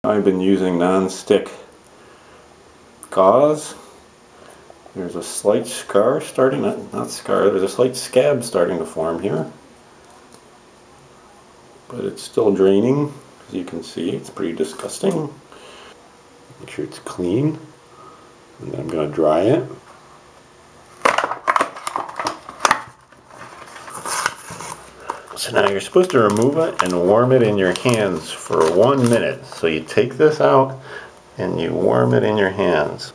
I've been using non-stick gauze. There's a slight scar starting, not scar, there's a slight scab starting to form here. But it's still draining, as you can see. It's pretty disgusting. Make sure it's clean. And then I'm going to dry it. So now you're supposed to remove it and warm it in your hands for 1 minute. So you take this out and you warm it in your hands.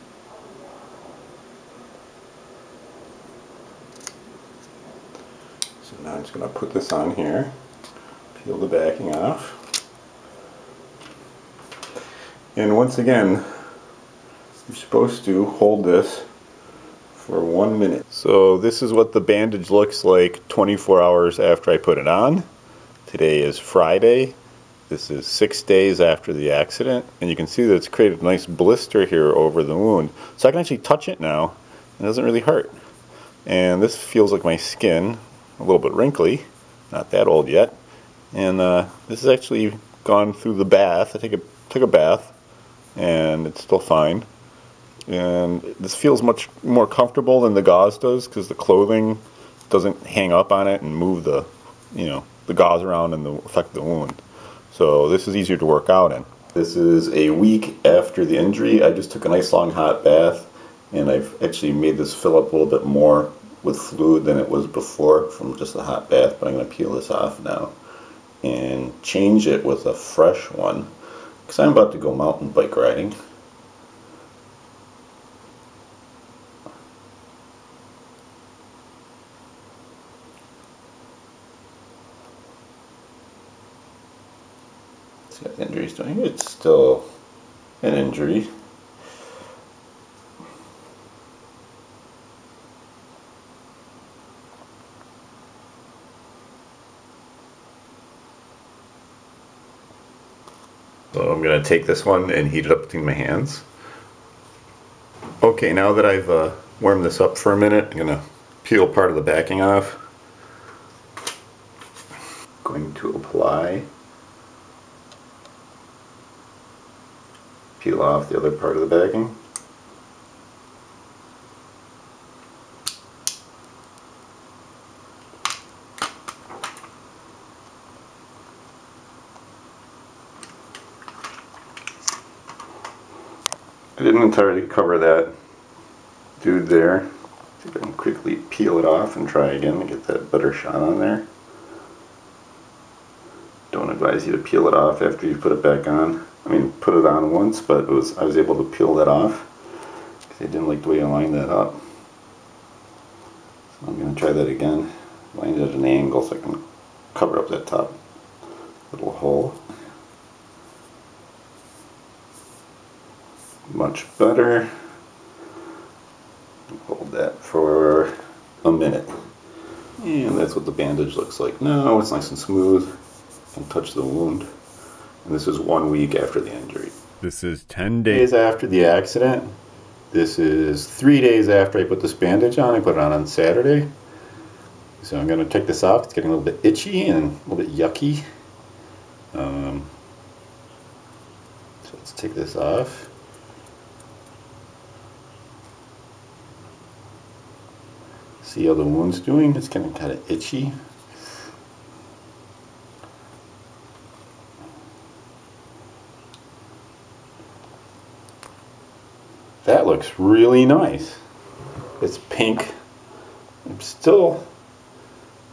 So now I'm just going to put this on here, peel the backing off. And once again, you're supposed to hold this for 1 minute. So this is what the bandage looks like 24 hours after I put it on. Today is Friday. This is 6 days after the accident, and you can see that it's created a nice blister here over the wound. So I can actually touch it now, and it doesn't really hurt. And this feels like my skin, a little bit wrinkly, not that old yet. And this has actually gone through the bath. I took a bath, and it's still fine. And this feels much more comfortable than the gauze does because the clothing doesn't hang up on it and move the, the gauze around and affect the wound. So this is easier to work out in. This is a week after the injury. I just took a nice long hot bath, and I've actually made this fill up a little bit more with fluid than it was before from just a hot bath. But I'm going to peel this off now and change it with a fresh one because I'm about to go mountain bike riding. See how the injury's doing. It's still an injury. So I'm going to take this one and heat it up between my hands. Okay, now that I've warmed this up for a minute, I'm going to peel part of the backing off. Going to apply. Peel off the other part of the backing. I didn't entirely cover that dude there. See if I can quickly peel it off and try again to get that better shot on there. Don't advise you to peel it off after you put it back on. I mean, put it on once, but I was able to peel that off because I didn't like the way I lined that up. So I'm going to try that again. Line it at an angle so I can cover up that top little hole. Much better. Hold that for a minute. And that's what the bandage looks like now. It's nice and smooth. I can touch the wound. And this is 1 week after the injury. This is 10 days after the accident. This is 3 days after I put this bandage on. I put it on Saturday. So I'm going to take this off. It's getting a little bit itchy and a little bit yucky. So let's take this off. See how the wound's doing? It's getting kind of itchy. That looks really nice. It's pink. It's a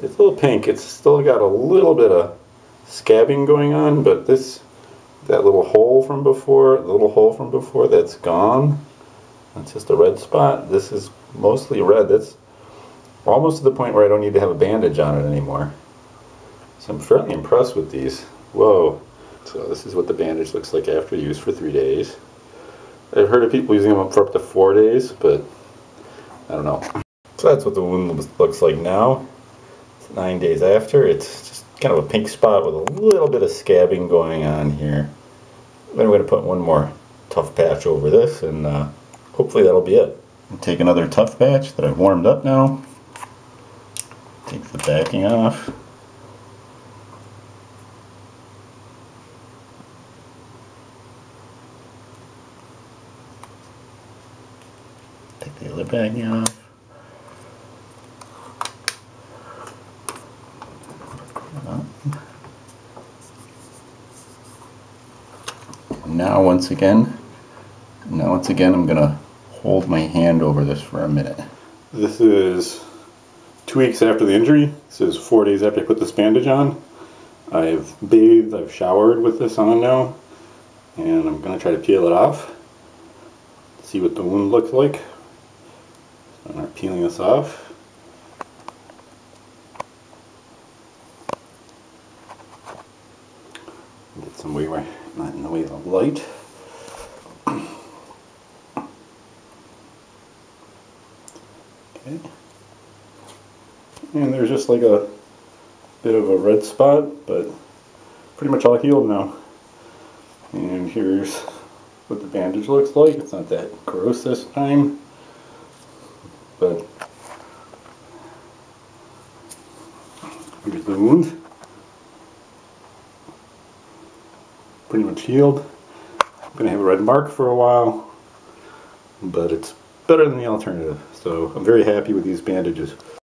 little pink. It's still got a little bit of scabbing going on, but that little hole from before, that's gone. It's just a red spot. This is mostly red. That's almost to the point where I don't need to have a bandage on it anymore. So I'm fairly impressed with these. Whoa. So this is what the bandage looks like after use for 3 days. I've heard of people using them for up to 4 days, but I don't know. So that's what the wound looks like now. It's 9 days after. It's just kind of a pink spot with a little bit of scabbing going on here. Then we're going to put one more tough patch over this, and hopefully that'll be it. I'll take another tough patch that I've warmed up now. Take the backing off. The other bag off. Now once again I'm gonna hold my hand over this for a minute. This is 2 weeks after the injury. This is 4 days after I put this bandage on. I've bathed, I've showered with this on now, and I'm gonna try to peel it off. See what the wound looks like. So I'm not peeling this off. Get some way where not in the way of the light. Okay. And there's just like a bit of a red spot, but pretty much all healed now. And here's what the bandage looks like. It's not that gross this time, but here's the wound. Pretty much healed. I'm going to have a red mark for a while, but it's better than the alternative. So I'm very happy with these bandages.